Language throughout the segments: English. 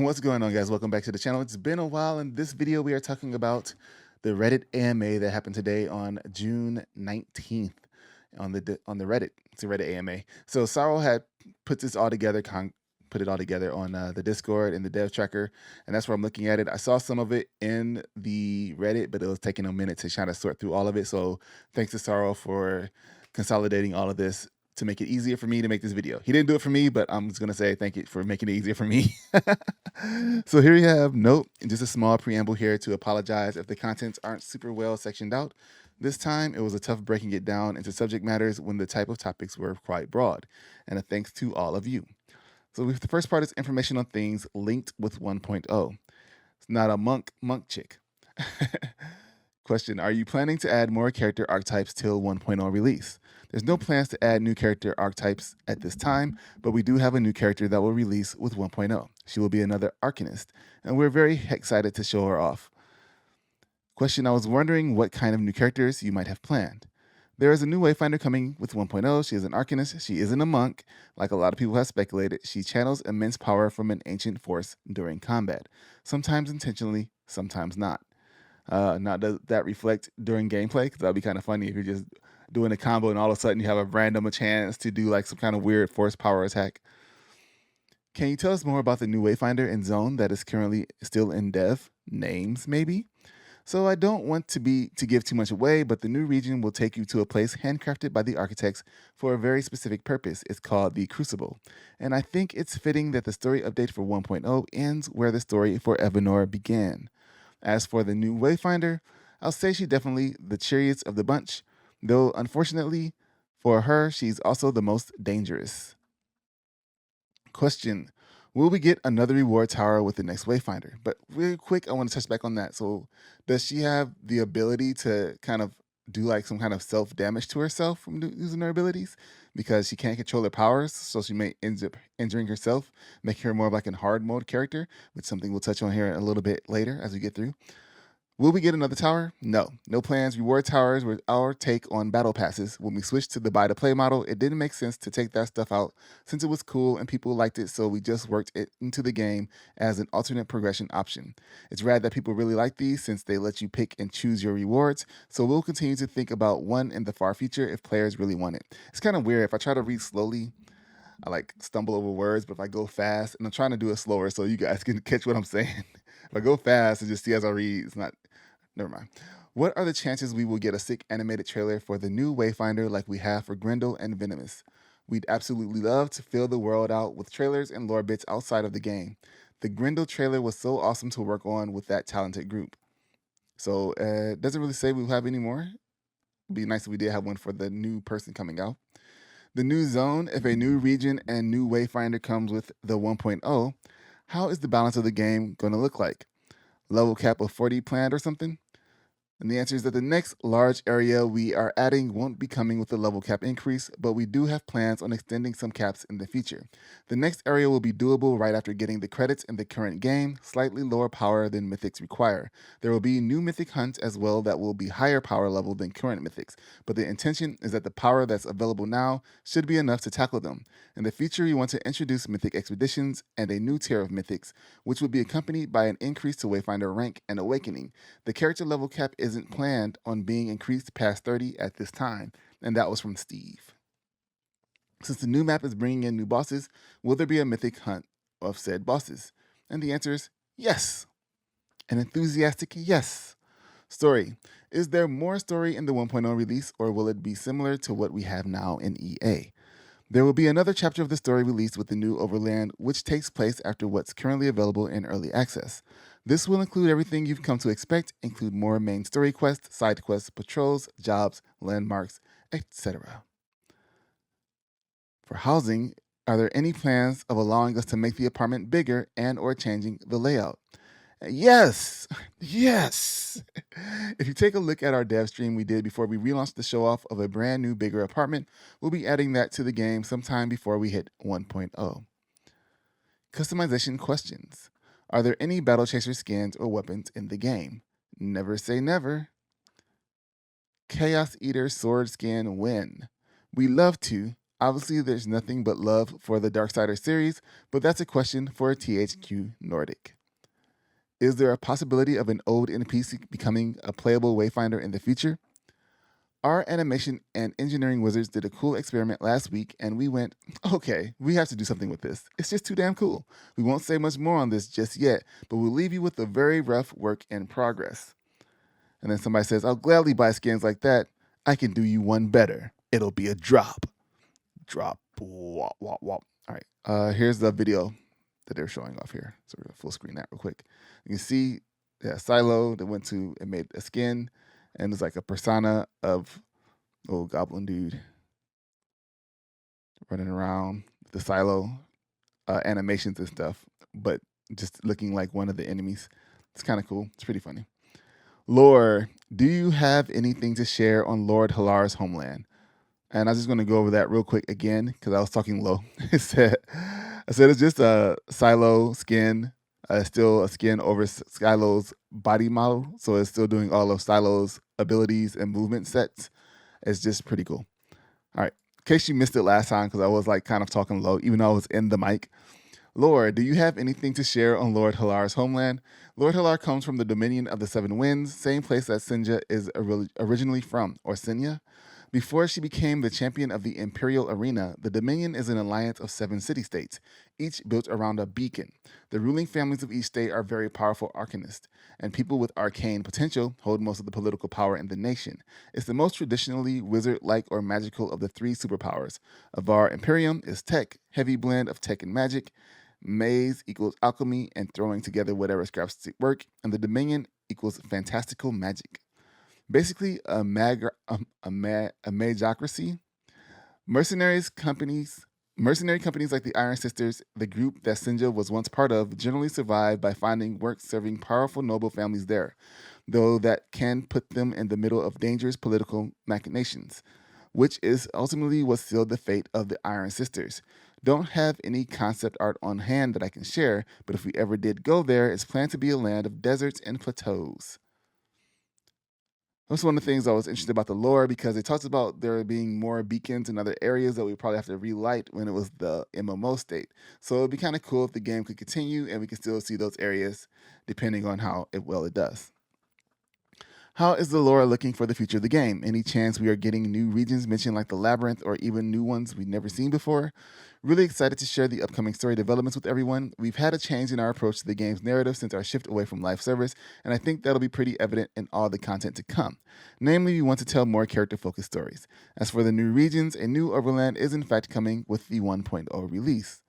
What's going on, guys? Welcome back to the channel. It's been a while. In this video, we are talking about the Reddit AMA that happened today on June 19th on the Reddit. It's a Reddit AMA. So Sorrow had put this all together, put it all together on the Discord and the dev tracker, and that's where I'm looking at it. I saw some of it in the Reddit, but it was taking a minute to try to sort through all of it. So thanks to Sorrow for consolidating all of this to make it easier for me to make this video. He didn't do it for me, but I'm just gonna say thank you for making it easier for me. So here you have note, just a small preamble here to apologize if the contents aren't super well sectioned out. This time it was a tough breaking it down into subject matters when the type of topics were quite broad, and a thanks to all of you. So the first part is information on things linked with 1.0. It's not a monk chick. Question, are you planning to add more character archetypes till 1.0 release? There's no plans to add new character archetypes at this time, but we do have a new character that will release with 1.0. She will be another Arcanist, and we're very excited to show her off. Question, I was wondering what kind of new characters you might have planned. There is a new Wayfinder coming with 1.0. She is an Arcanist. She isn't a monk, like a lot of people have speculated. She channels immense power from an ancient force during combat, sometimes intentionally, sometimes not. Now, does that reflect during gameplay? Because that'd be kind of funny if you're just doing a combo and all of a sudden you have a random chance to do like some kind of weird force power attack. Can you tell us more about the new Wayfinder and zone that is currently still in dev? Names, maybe? So I don't want to give too much away, but the new region will take you to a place handcrafted by the architects for a very specific purpose. It's called the Crucible. And I think it's fitting that the story update for 1.0 ends where the story for Evanor began. As for the new Wayfinder, I'll say she's definitely the cheeriest of the bunch, though unfortunately for her, she's also the most dangerous. Question, will we get another reward tower with the next Wayfinder? But really quick, I want to touch back on that. So does she have the ability to kind of do like some kind of self-damage to herself from using her abilities? Because she can't control her powers, so she may end up injuring herself, making her more of like a hard mode character, which is something we'll touch on here a little bit later as we get through. Will we get another tower? No. No plans. Reward towers were our take on battle passes. When we switched to the buy to play model, it didn't make sense to take that stuff out since it was cool and people liked it, so we just worked it into the game as an alternate progression option. It's rad that people really like these since they let you pick and choose your rewards, so we'll continue to think about one in the far future if players really want it. It's kind of weird. If I try to read slowly, I like stumble over words, but if I go fast, and I'm trying to do it slower so you guys can catch what I'm saying. If I go fast and just see as I read, it's not. Never mind. What are the chances we will get a sick animated trailer for the new Wayfinder like we have for Grendel and Venomous? We'd absolutely love to fill the world out with trailers and lore bits outside of the game. The Grendel trailer was so awesome to work on with that talented group. So it doesn't really say we'll have any more. It'd be nice if we did have one for the new person coming out. The new zone, if a new region and new Wayfinder comes with the 1.0, how is the balance of the game going to look like? Level cap of 40 planned or something? And the answer is that the next large area we are adding won't be coming with a level cap increase, but we do have plans on extending some caps in the future. The next area will be doable right after getting the credits in the current game, slightly lower power than mythics require. There will be new mythic hunts as well that will be higher power level than current mythics, but the intention is that the power that's available now should be enough to tackle them. In the future, we want to introduce mythic expeditions and a new tier of mythics, which will be accompanied by an increase to Wayfinder rank and awakening. The character level cap isn't planned on being increased past 30 at this time, and that was from Steve. Since the new map is bringing in new bosses, will there be a mythic hunt of said bosses? And the answer is yes. An enthusiastic yes. Story. Is there more story in the 1.0 release, or will it be similar to what we have now in EA? There will be another chapter of the story released with the new Overland, which takes place after what's currently available in early access. This will include everything you've come to expect, include more main story quests, side quests, patrols, jobs, landmarks, etc. For housing, are there any plans of allowing us to make the apartment bigger and or changing the layout? Yes, yes. If you take a look at our dev stream we did before we relaunched the show off of a brand new bigger apartment, we'll be adding that to the game sometime before we hit 1.0. Customization questions. Are there any Battle Chaser skins or weapons in the game? Never say never. Chaos Eater sword skin when? We love to. Obviously, there's nothing but love for the Darksider series, but that's a question for THQ Nordic. Is there a possibility of an old NPC becoming a playable Wayfinder in the future? Our animation and engineering wizards did a cool experiment last week, and we went, okay, we have to do something with this. It's just too damn cool. We won't say much more on this just yet, but we'll leave you with a very rough work in progress. And then somebody says, I'll gladly buy skins like that. I can do you one better. It'll be a drop. Drop. Wop, wop, wop. All right. Here's the video that they're showing off here. So we're going to full screen that real quick. You can see Silo that went to and made a skin, and it's like a persona of old goblin dude running around the Silo animations and stuff, but just looking like one of the enemies. It's kind of cool. It's pretty funny. Lore, do you have anything to share on Lord Halar's homeland? And I was just going to go over that real quick again because I was talking low. I said it's just a Silo skin, still a skin over Silo's body model. So it's still doing all of Silo's abilities and movement sets. It's just pretty cool. All right. In case you missed it last time because I was like kind of talking low, even though I was in the mic. Lord, do you have anything to share on Lord Halar's homeland? Lord Halar comes from the Dominion of the Seven Winds, same place that Sinja is originally from, or Sinya. Before she became the champion of the Imperial Arena, the Dominion is an alliance of 7 city-states, each built around a beacon. The ruling families of each state are very powerful arcanists, and people with arcane potential hold most of the political power in the nation. It's the most traditionally wizard-like or magical of the 3 superpowers. Avar Imperium is tech, heavy blend of tech and magic. Maze equals alchemy and throwing together whatever scraps to work, and the Dominion equals fantastical magic. Basically, a magocracy. Mercenary companies like the Iron Sisters, the group that Sinja was once part of, generally survive by finding work serving powerful noble families there, though that can put them in the middle of dangerous political machinations, which is ultimately what sealed the fate of the Iron Sisters. Don't have any concept art on hand that I can share, but if we ever did go there, it's planned to be a land of deserts and plateaus. That's one of the things I was interested about the lore because it talks about there being more beacons in other areas that we probably have to relight when it was the MMO state. So it'd be kind of cool if the game could continue and we can still see those areas depending on how well it does. How is the lore looking for the future of the game? Any chance we are getting new regions mentioned like the Labyrinth or even new ones we've never seen before? Really excited to share the upcoming story developments with everyone. We've had a change in our approach to the game's narrative since our shift away from live service, and I think that'll be pretty evident in all the content to come. Namely, we want to tell more character-focused stories. As for the new regions, a new overland is in fact coming with the 1.0 release.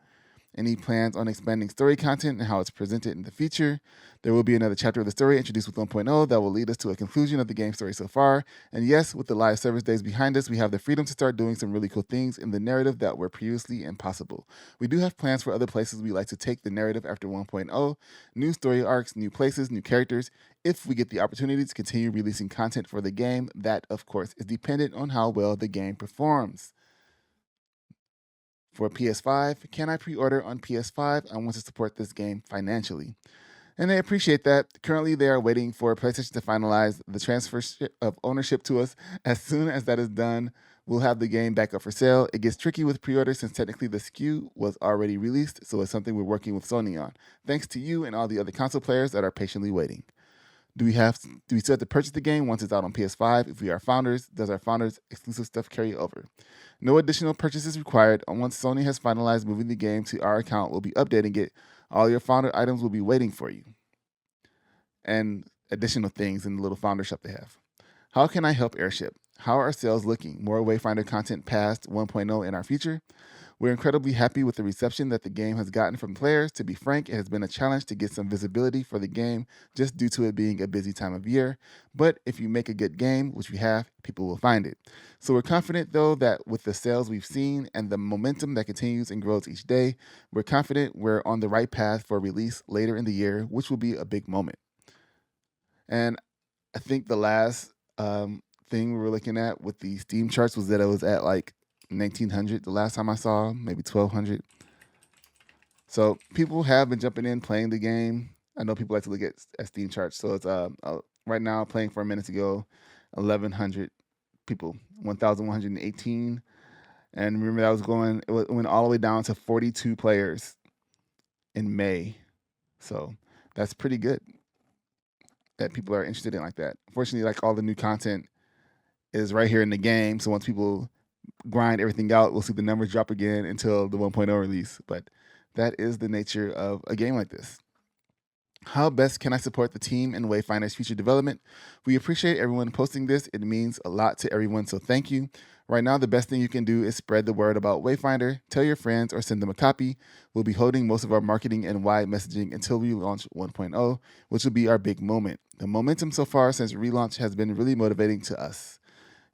Any plans on expanding story content and how it's presented in the future? There will be another chapter of the story introduced with 1.0 that will lead us to a conclusion of the game story so far. And yes, with the live service days behind us, we have the freedom to start doing some really cool things in the narrative that were previously impossible. We do have plans for other places we like to take the narrative after 1.0, new story arcs, new places, new characters. If we get the opportunity to continue releasing content for the game, that of course is dependent on how well the game performs. For PS5, can I pre-order on PS5? I want to support this game financially. And they appreciate that. Currently, they are waiting for PlayStation to finalize the transfer of ownership to us. As soon as that is done, we'll have the game back up for sale. It gets tricky with pre-order since technically the SKU was already released, so it's something we're working with Sony on. Thanks to you and all the other console players that are patiently waiting. Do we still have to purchase the game once it's out on PS5? If we are founders, does our founders exclusive stuff carry over? No additional purchases required. Once Sony has finalized moving the game to our account, we'll be updating it. All your founder items will be waiting for you. And additional things in the little founder shop they have. How can I help Airship? How are sales looking? More Wayfinder content past 1.0 in our future? We're incredibly happy with the reception that the game has gotten from players. To be frank, it has been a challenge to get some visibility for the game just due to it being a busy time of year. But if you make a good game, which we have, people will find it. So we're confident, though, that with the sales we've seen and the momentum that continues and grows each day, we're confident we're on the right path for release later in the year, which will be a big moment. And I think the last thing we were looking at with the Steam charts was that it was at like 1900 the last time I saw, maybe 1200. So people have been jumping in, playing the game. I know people like to look at Steam charts. So it's right now playing 4 minutes ago, 1100 people, 1118. And remember that went all the way down to 42 players in May. So that's pretty good that people are interested in like that. Fortunately, like all the new content is right here in the game. So once people grind everything out, we'll see the numbers drop again until the 1.0 release. But that is the nature of a game like this. How best can I support the team and Wayfinder's future development? We appreciate everyone posting this. It means a lot to everyone, so thank you. Right now, the best thing you can do is spread the word about Wayfinder, tell your friends, or send them a copy. We'll be holding most of our marketing and wide messaging until we launch 1.0, which will be our big moment. The momentum so far since relaunch has been really motivating to us.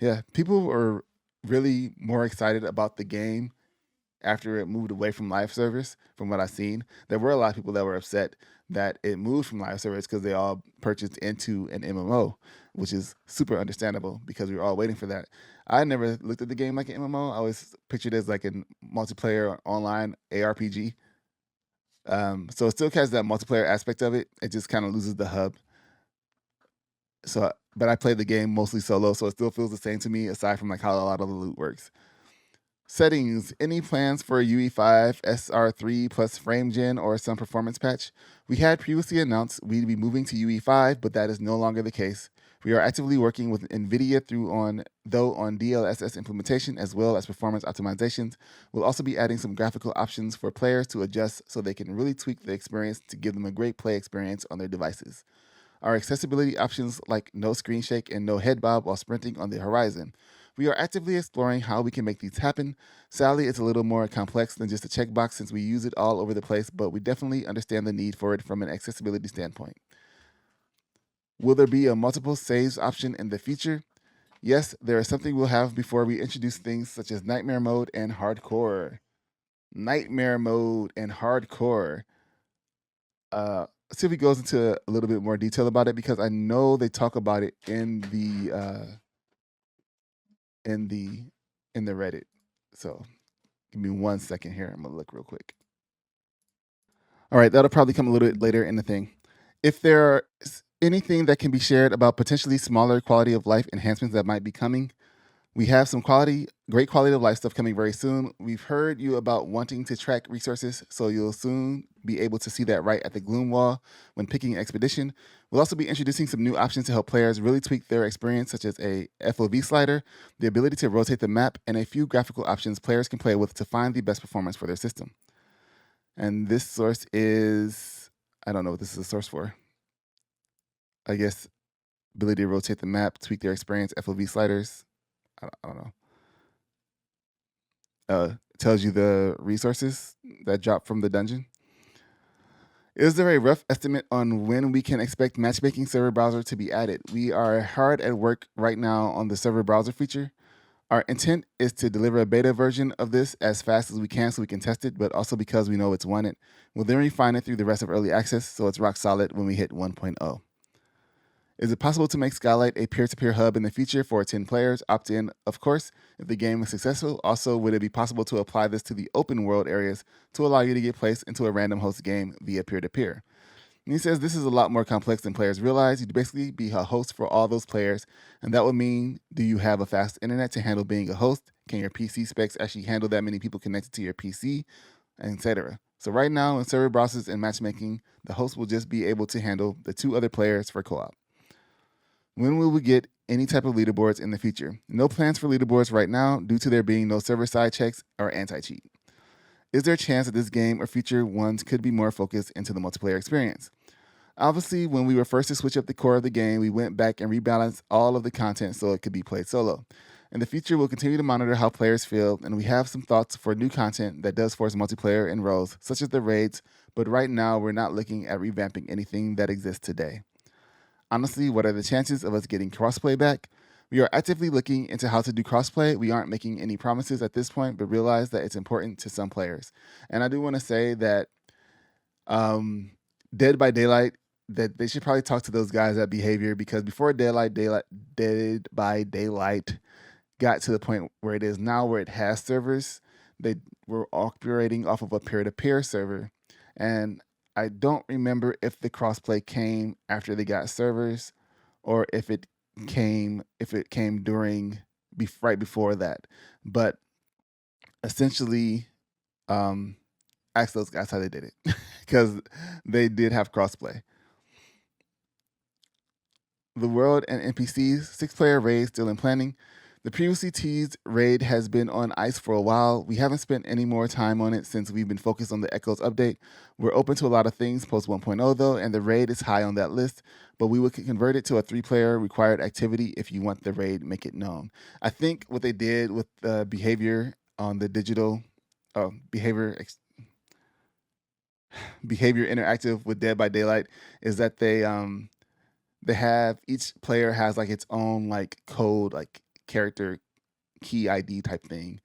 Yeah, people are really more excited about the game after it moved away from live service, from what I've seen. There were a lot of people that were upset that it moved from live service because they all purchased into an MMO, which is super understandable because we were all waiting for that. I never looked at the game like an MMO. I always pictured it as like a multiplayer online ARPG. So it still has that multiplayer aspect of it. It just kind of loses the hub. So, but I played the game mostly solo, so it still feels the same to me, aside from like how a lot of the loot works. Settings. Any plans for a UE5, SR3 plus frame gen or some performance patch? We had previously announced we'd be moving to UE5, but that is no longer the case. We are actively working with NVIDIA on DLSS implementation as well as performance optimizations. We'll also be adding some graphical options for players to adjust so they can really tweak the experience to give them a great play experience on their devices. Our accessibility options like no screen shake and no head bob while sprinting on the horizon. We are actively exploring how we can make these happen. Sadly, it's a little more complex than just a checkbox since we use it all over the place, but we definitely understand the need for it from an accessibility standpoint. Will there be a multiple saves option in the future? Yes, there is something we'll have before we introduce things such as Nightmare Mode and Hardcore. Nightmare Mode and Hardcore. See if he goes into a little bit more detail about it because I know they talk about it in the Reddit. So give me 1 second here. I'm gonna look real quick. All right, that'll probably come a little bit later in the thing. If there is anything that can be shared about potentially smaller quality of life enhancements that might be coming, we have some great quality of life stuff coming very soon. We've heard you about wanting to track resources, so you'll soon be able to see that right at the gloom wall when picking expedition. We'll also be introducing some new options to help players really tweak their experience, such as a FOV slider, the ability to rotate the map, and a few graphical options players can play with to find the best performance for their system. And this source is, I don't know what this is a source for. I guess ability to rotate the map, tweak their experience, FOV sliders. I don't know. Tells you the resources that drop from the dungeon. Is there a rough estimate on when we can expect matchmaking server browser to be added? We are hard at work right now on the server browser feature. Our intent is to deliver a beta version of this as fast as we can so we can test it, but also because we know it's wanted. We'll then refine it through the rest of early access so it's rock solid when we hit 1.0. Is it possible to make Skylight a peer-to-peer hub in the future for 10 players? Opt in, of course, if the game is successful. Also, would it be possible to apply this to the open world areas to allow you to get placed into a random host game via peer-to-peer? And he says this is a lot more complex than players realize. You'd basically be a host for all those players, and that would mean, do you have a fast internet to handle being a host? Can your PC specs actually handle that many people connected to your PC, etc.? So right now, in server browsers and matchmaking, the host will just be able to handle the 2 other players for co-op. When will we get any type of leaderboards in the future? No plans for leaderboards right now due to there being no server-side checks or anti-cheat. Is there a chance that this game or future ones could be more focused into the multiplayer experience? Obviously, when we were first to switch up the core of the game, we went back and rebalanced all of the content so it could be played solo. In the future, we'll continue to monitor how players feel, and we have some thoughts for new content that does force multiplayer and roles, such as the raids, but right now we're not looking at revamping anything that exists today. Honestly, what are the chances of us getting crossplay back? We are actively looking into how to do crossplay. We aren't making any promises at this point, but realize that it's important to some players. And I do want to say that Dead by Daylight, that they should probably talk to those guys at Behavior, because before Dead by Daylight got to the point where it is now, where it has servers, they were operating off of a peer-to-peer server. And I don't remember if the crossplay came after they got servers or if it came during right before that. But essentially ask those guys how they did it because they did have crossplay. The world and NPCs, 6-player raid still in planning. The previously teased raid has been on ice for a while. We haven't spent any more time on it since we've been focused on the Echoes update. We're open to a lot of things post 1.0 though, and the raid is high on that list, but we would convert it to a 3-player required activity if you want the raid, make it known. I think what they did with the behavior on the digital behavior interactive with Dead by Daylight is that they have each player has like its own like code, like character key ID type thing,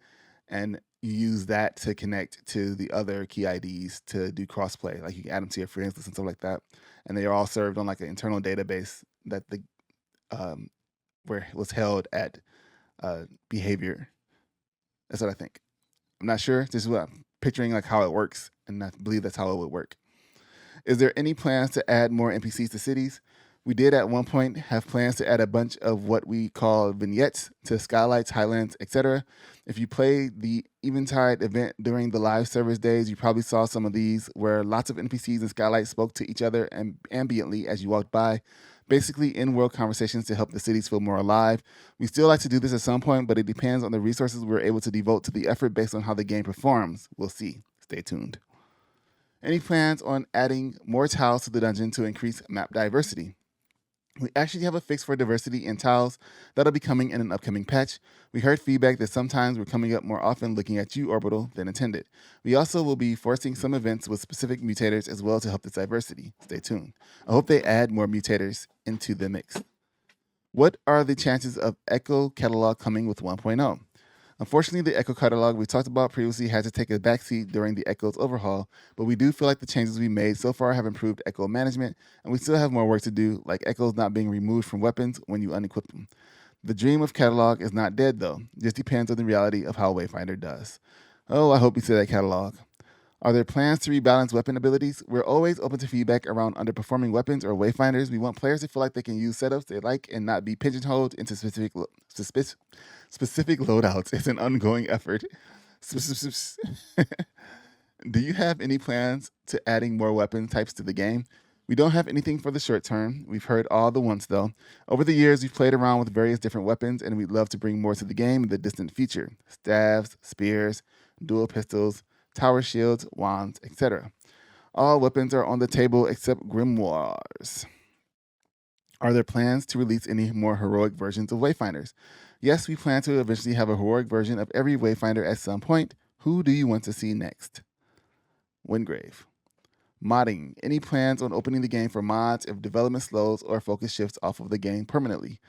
and you use that to connect to the other key IDs to do crossplay. Like you can add them to your friends list and stuff like that, and they are all served on like an internal database that the where it was held at behavior. That's what I think. I'm not sure. This is what I'm picturing, like how it works, and I believe that's how it would work. Is there any plans to add more NPCs to cities? We did at one point have plans to add a bunch of what we call vignettes to skylights, highlands, etc. If you played the Eventide event during the live service days, you probably saw some of these where lots of NPCs and skylights spoke to each other and ambiently as you walked by. Basically, in-world conversations to help the cities feel more alive. We still like to do this at some point, but it depends on the resources we're able to devote to the effort based on how the game performs. We'll see. Stay tuned. Any plans on adding more tiles to the dungeon to increase map diversity? We actually have a fix for diversity in tiles that'll be coming in an upcoming patch. We heard feedback that sometimes we're coming up more often looking at you, Orbital, than intended. We also will be forcing some events with specific mutators as well to help this diversity. Stay tuned. I hope they add more mutators into the mix. What are the chances of Echo Catalog coming with 1.0? Unfortunately, the Echo catalog we talked about previously had to take a backseat during the Echo's overhaul, but we do feel like the changes we made so far have improved Echo management, and we still have more work to do, like Echoes not being removed from weapons when you unequip them. The dream of catalog is not dead, though. It just depends on the reality of how Wayfinder does. Oh, I hope you say that catalog. Are there plans to rebalance weapon abilities? We're always open to feedback around underperforming weapons or wayfinders. We want players to feel like they can use setups they like and not be pigeonholed into specific loadouts. It's an ongoing effort. Do you have any plans to adding more weapon types to the game? We don't have anything for the short term. We've heard all the ones though. Over the years, we've played around with various different weapons, and we'd love to bring more to the game in the distant future. Staves, spears, dual pistols, tower shields, wands, etc. All weapons are on the table except grimoires. Are there plans to release any more heroic versions of Wayfinders? Yes, we plan to eventually have a heroic version of every Wayfinder at some point. Who do you want to see next? Wingrave. Modding. Any plans on opening the game for mods if development slows or focus shifts off of the game permanently?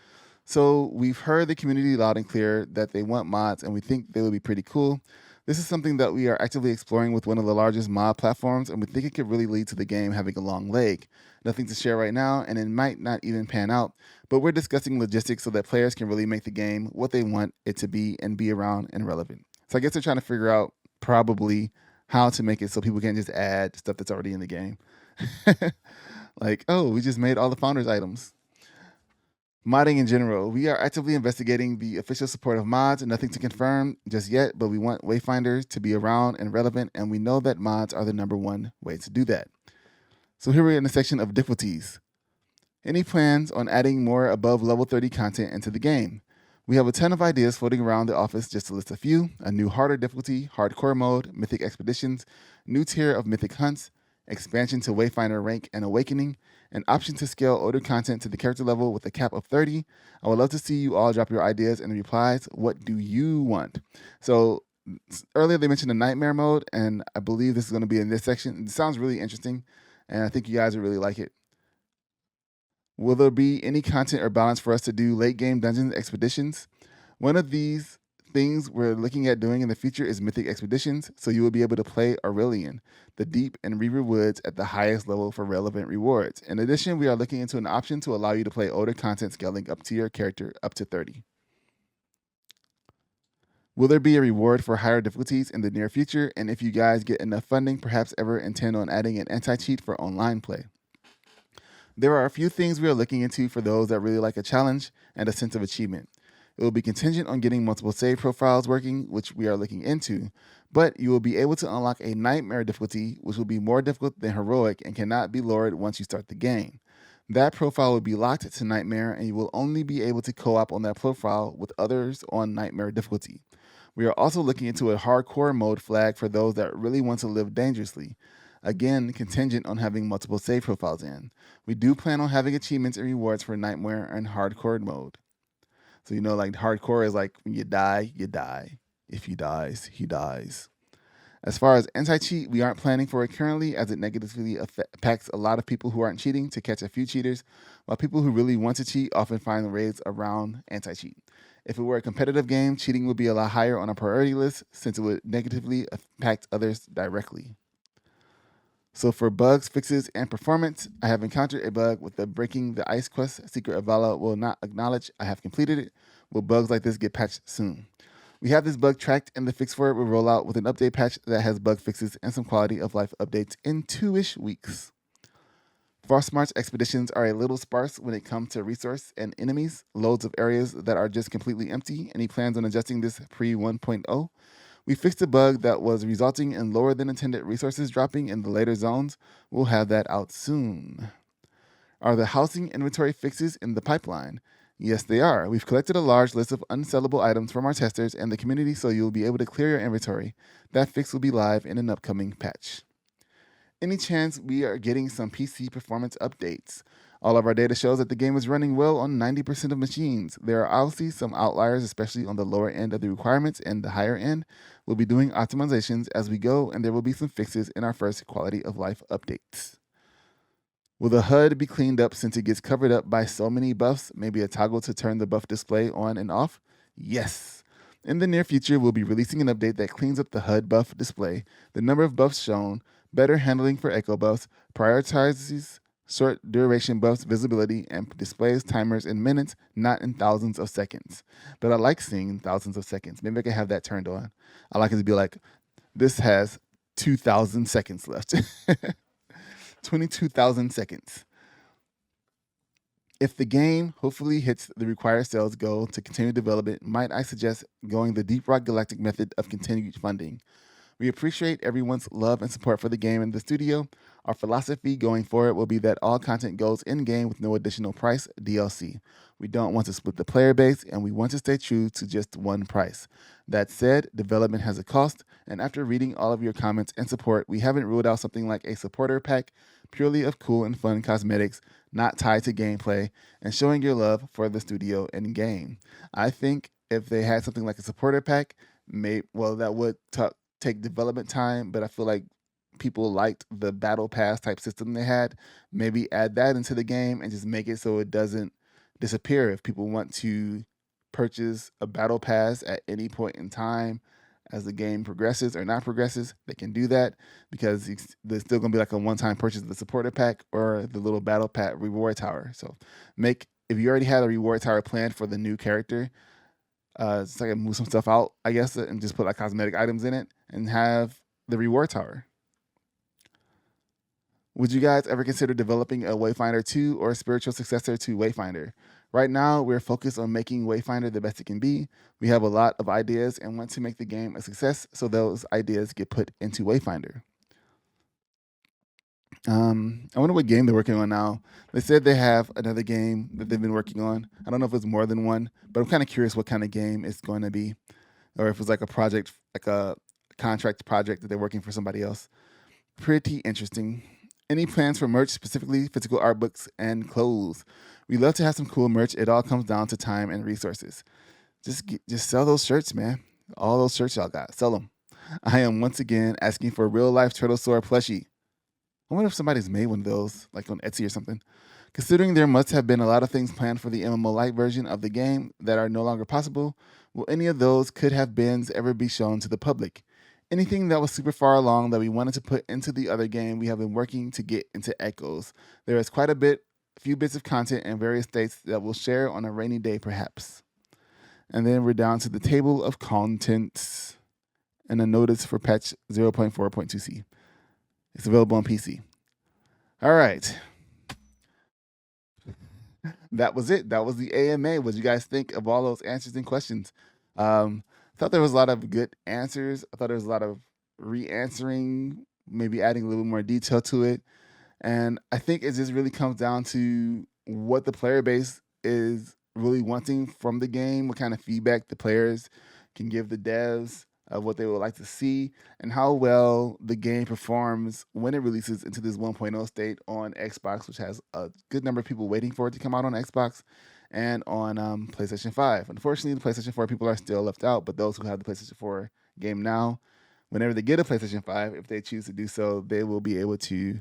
So we've heard the community loud and clear that they want mods, and we think they would be pretty cool. This is something that we are actively exploring with one of the largest mod platforms, and we think it could really lead to the game having a long leg. Nothing to share right now, and it might not even pan out, but we're discussing logistics so that players can really make the game what they want it to be and be around and relevant. So I guess they're trying to figure out probably how to make it so people can't just add stuff that's already in the game. Like, oh, we just made all the founders items. Modding in general. We are actively investigating the official support of mods. Nothing to confirm just yet, but we want Wayfinders to be around and relevant, and we know that mods are the number one way to do that. So here we're in the section of difficulties. Any plans on adding more above level 30 content into the game? We have a ton of ideas floating around the office, just to list a few. A new harder difficulty, hardcore mode, mythic expeditions, new tier of mythic hunts, expansion to Wayfinder rank and awakening, an option to scale older content to the character level with a cap of 30. I would love to see you all drop your ideas and replies. What do you want? So earlier they mentioned a nightmare mode, and I believe this is going to be in this section. It sounds really interesting, and I think you guys would really like it. Will there be any content or balance for us to do late game dungeons expeditions? One of these things we're looking at doing in the future is mythic expeditions, so you will be able to play Aurelian, the deep and Reaver Woods at the highest level for relevant rewards. In addition, we are looking into an option to allow you to play older content scaling up to your character up to 30. Will there be a reward for higher difficulties in the near future? And if you guys get enough funding, perhaps ever intend on adding an anti-cheat for online play? There are a few things we are looking into for those that really like a challenge and a sense of achievement. It will be contingent on getting multiple save profiles working, which we are looking into, but you will be able to unlock a Nightmare difficulty, which will be more difficult than Heroic and cannot be lowered once you start the game. That profile will be locked to Nightmare, and you will only be able to co-op on that profile with others on Nightmare difficulty. We are also looking into a hardcore mode flag for those that really want to live dangerously. Again, contingent on having multiple save profiles in. We do plan on having achievements and rewards for Nightmare and hardcore mode. So, like hardcore is like when you die, you die. If he dies, he dies. As far as anti-cheat, we aren't planning for it currently, as it negatively impacts a lot of people who aren't cheating to catch a few cheaters, while people who really want to cheat often find raids around anti-cheat. If it were a competitive game, cheating would be a lot higher on a priority list since it would negatively impact others directly. So for bugs, fixes, and performance, I have encountered a bug with the Breaking the Ice quest. Secret of Valor will not acknowledge I have completed it. Will bugs like this get patched soon? We have this bug tracked, and the fix for it will roll out with an update patch that has bug fixes and some quality of life updates in 2-ish weeks. Frost March expeditions are a little sparse when it comes to resource and enemies, loads of areas that are just completely empty, and he plans on adjusting this pre 1.0. We fixed a bug that was resulting in lower than intended resources dropping in the later zones. We'll have that out soon. Are the housing inventory fixes in the pipeline? Yes, they are. We've collected a large list of unsellable items from our testers and the community, so you'll be able to clear your inventory. That fix will be live in an upcoming patch. Any chance we are getting some PC performance updates? All of our data shows that the game is running well on 90% of machines. There are obviously some outliers, especially on the lower end of the requirements, and the higher end. We'll be doing optimizations as we go, and there will be some fixes in our first quality of life updates. Will the HUD be cleaned up since it gets covered up by so many buffs? Maybe a toggle to turn the buff display on and off? Yes. In the near future, we'll be releasing an update that cleans up the HUD buff display, the number of buffs shown, better handling for echo buffs, prioritizes short duration buffs visibility, and displays timers in minutes, not in thousands of seconds. But I like seeing thousands of seconds. Maybe I can have that turned on. I like it to be like, this has 2,000 seconds left. 22,000 seconds. If the game hopefully hits the required sales goal to continue development, might I suggest going the Deep Rock Galactic method of continued funding? We appreciate everyone's love and support for the game and the studio. Our philosophy going forward will be that all content goes in-game with no additional price DLC. We don't want to split the player base, and we want to stay true to just one price. That said, development has a cost, and after reading all of your comments and support, we haven't ruled out something like a supporter pack, purely of cool and fun cosmetics, not tied to gameplay, and showing your love for the studio and game. I think if they had something like a supporter pack, that would take development time, but I feel like people liked the battle pass type system they had. Maybe add that into the game and just make it so it doesn't disappear. If people want to purchase a battle pass at any point in time as the game progresses or not progresses, they can do that, because there's still going to be like a one-time purchase of the supporter pack or the little battle pack reward tower. So if you already had a reward tower planned for the new character, just like move some stuff out, I guess, and just put like cosmetic items in it and have the reward tower. Would you guys ever consider developing a Wayfinder 2 or a spiritual successor to Wayfinder? Right now, we're focused on making Wayfinder the best it can be. We have a lot of ideas and want to make the game a success, so those ideas get put into Wayfinder. I wonder what game they're working on now. They said they have another game that they've been working on. I don't know if it's more than one, but I'm kind of curious what kind of game it's going to be, or if it's like a project, like a contract project that they're working for somebody else. Pretty interesting. Any plans for merch, specifically physical art books and clothes? We love to have some cool merch. It all comes down to time and resources. Just sell those shirts, man. All those shirts y'all got, sell them. I am once again asking for a real life Turtlesaur plushie. I wonder if somebody's made one of those, like on Etsy or something. Considering there must have been a lot of things planned for the MMO Lite version of the game that are no longer possible, will any of those could have beens ever be shown to the public? Anything that was super far along that we wanted to put into the other game, we have been working to get into Echoes. There is quite a few bits of content in various states that we'll share on a rainy day perhaps. And then we're down to the table of contents and a notice for patch 0.4.2c. It's available on PC. All right. that was it. That was the AMA. What did you guys think of all those answers and questions? Thought there was a lot of good answers. I thought there was a lot of re-answering, maybe adding a little more detail to it. And I think it just really comes down to what the player base is really wanting from the game, what kind of feedback the players can give the devs of what they would like to see, and how well the game performs when it releases into this 1.0 state on Xbox, which has a good number of people waiting for it to come out on Xbox and on PlayStation 5. Unfortunately, the PlayStation 4 people are still left out, but those who have the PlayStation 4 game now, whenever they get a PlayStation 5, if they choose to do so, they will be able to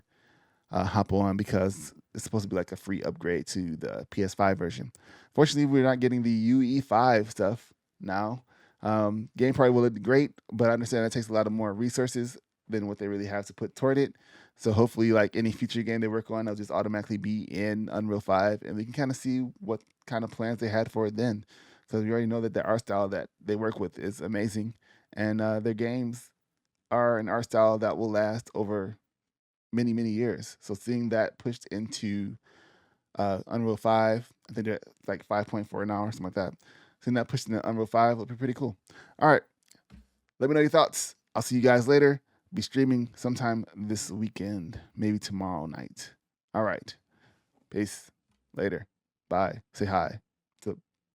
hop on because it's supposed to be like a free upgrade to the PS5 version. Fortunately, we're not getting the UE5 stuff now. Game probably will look great, but I understand that takes a lot of more resources than what they really have to put toward it. So hopefully, like any future game they work on, they'll just automatically be in Unreal 5, and we can kind of see what kind of plans they had for it then. So we already know that the art style that they work with is amazing, and their games are an art style that will last over many, many years. So seeing that pushed into Unreal 5, I think they're like 5.4 now or something like that. Seeing that pushed into Unreal 5 would be pretty cool. All right. Let me know your thoughts. I'll see you guys later. Be streaming sometime this weekend, maybe tomorrow night. All right. Peace. Later. Bye. Say hi.